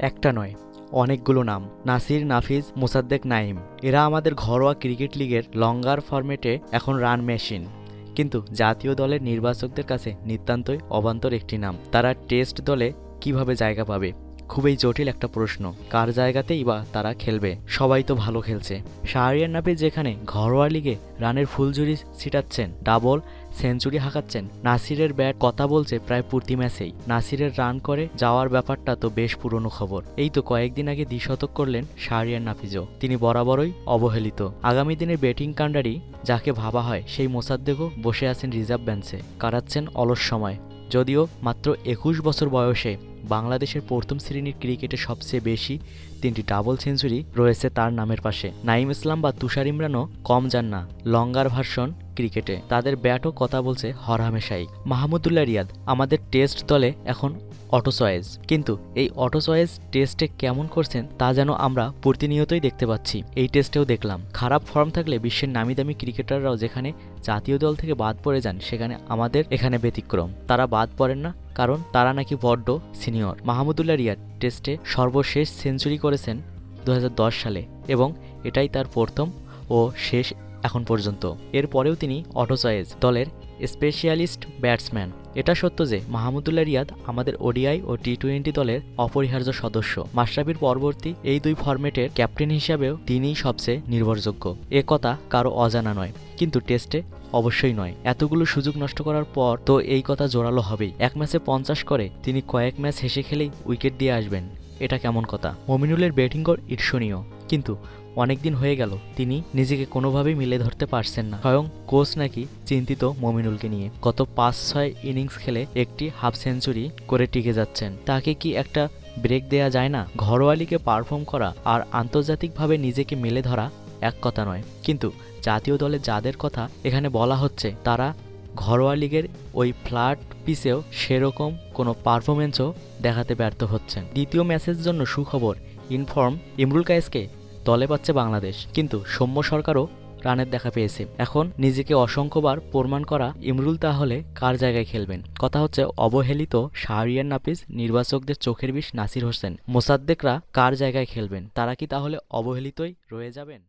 একটা নয়, অনেকগুলো নাম। নাসির, নাফিজ, মোসাদ্দেক, নাইম, এরা আমাদের ঘরোয়া ক্রিকেট লিগের লঙ্গার ফরম্যাটে এখন রান মেশিন। কিন্তু জাতীয় দলের নির্বাচকদের কাছে নিতান্তই অবান্তর একটি নাম। তারা টেস্ট দলে কিভাবে জায়গা পাবে? খুবই জটিল একটা প্রশ্ন। কার জায়গাতেই বা তারা খেলবে? সবাই তো ভালো খেলছে। শাহরিয়ার নাফিজ যেখানে ঘরোয়া লিগে রানের ফুলঝুরি ছিটাচ্ছেন, ডাবল সেঞ্চুরি হাঁকাচ্ছেন, নাসিরের ব্যাট কথা বলছে প্রায় প্রতি ম্যাচেই। নাসিরের রান করে যাওয়ার ব্যাপারটা তো বেশ পুরনো খবর। এই তো কয়েকদিন আগে দ্বিশতক করলেন শাহরিয়ার নাফিজও। তিনি বরাবরই অবহেলিত। আগামী দিনের ব্যাটিং কাণ্ডারি যাকে ভাবা হয়, সেই মোসাদ্দেকও বসে আছেন রিজার্ভ বেঞ্চে, কাটাচ্ছেন অলস সময়। যদিও মাত্র ২১ বছর বয়সে বাংলাদেশের প্রথম শ্রেণীর ক্রিকেটে সবচেয়ে বেশি ৩টি ডাবল সেঞ্চুরি রয়েছে তার নামের পাশে। নাইম ইসলাম বা তুষার ইমরানও কম যান না লঙ্গার ভার্সন ক্রিকেটে। তাদের ব্যাটও কথা বলছে হরহামেশাই। মাহমুদুল্লাহ রিয়াদ আমাদের টেস্ট দলে এখন অটো চয়েস, কিন্তু এই অটো চয়েস টেস্টে কেমন করছেন তা যেন আমরা প্রতিনিয়তই দেখতে পাচ্ছি। এই টেস্টেও দেখলাম খারাপ ফর্ম থাকলে বিশ্বের নামিদামি ক্রিকেটাররাও যেখানে জাতীয় দল থেকে বাদ পড়ে যান, সেখানে আমাদের এখানে ব্যতিক্রম। তারা বাদ পড়েন না, কারণ তারা নাকি বড্ড সিনিয়র। মাহমুদুল্লাহ রিয়াদ টেস্টে সর্বশেষ সেঞ্চুরি করেছেন ২০১০ সালে এবং এটাই তার প্রথম ও শেষ এখন পর্যন্ত। এরপরেও তিনি অটো চয়েস দলের স্পেশালিস্ট ব্যাটসম্যান। এটা সত্য যে মাহমুদুল্লাহ রিয়াদ আমাদের ওডিআই ও টি-20 দলের অপরিহার্য সদস্য। মাশরাফির পরবর্তী এই দুই ফরম্যাটের ক্যাপ্টেন হিসাবেও তিনিই সবচেয়ে নির্ভরযোগ্য। এ কথা কারো অজানা নয়, কিন্তু টেস্টে অবশ্যই নয়। এতগুলো সুযোগ নষ্ট করার পর তো এই কথা জোরালো হবেই। এক ম্যাচে ৫০ করে তিনি কয়েক ম্যাচ হেসে খেলেই উইকেট দিয়ে আসবেন, এটা কেমন কথা? মমিনুলের ব্যাটিং গড় ঈর্ষণীয়, কিন্তু অনেকদিন হয়ে গেল তিনি নিজেকে কোনোভাবেই মিলে ধরতে পারছেন না। স্বয়ং কোচ নাকি চিন্তিত মমিনুলকে নিয়ে। গত ৫-৬ ইনিংস খেলে একটি হাফ সেঞ্চুরি করে টিকে যাচ্ছেন। তাকে কি একটা ব্রেক দেয়া যায় না? ঘরোয়া লিগে পারফর্ম করা আর আন্তর্জাতিকভাবে নিজেকে মেলে ধরা এক কথা নয়, কিন্তু জাতীয় দলে যাদের কথা এখানে বলা হচ্ছে তারা ঘরোয়া লিগের ওই ফ্ল্যাট পিচেও সেরকম কোনো পারফরমেন্সও দেখাতে ব্যর্থ হচ্ছেন। দ্বিতীয় ম্যাচের জন্য সুখবর, ইনফর্ম ইমরুল কায়েসকে দলে পাচ্ছে বাংলাদেশ, কিন্তু সৌম্য সরকারও রানের দেখা পেয়েছে। এখন নিজেকে অসংখ্যবার প্রমাণ করা ইমরুল তাহলে কার জায়গায় খেলবেন? কথা হচ্ছে অবহেলিত শাহরিয়ার নাফিজ, নির্বাচকদের চোখের বিষ নাসির হোসেন, মোসাদ্দেকরা কার জায়গায় খেলবেন? তারা কি তাহলে অবহেলিতই রয়ে যাবেন?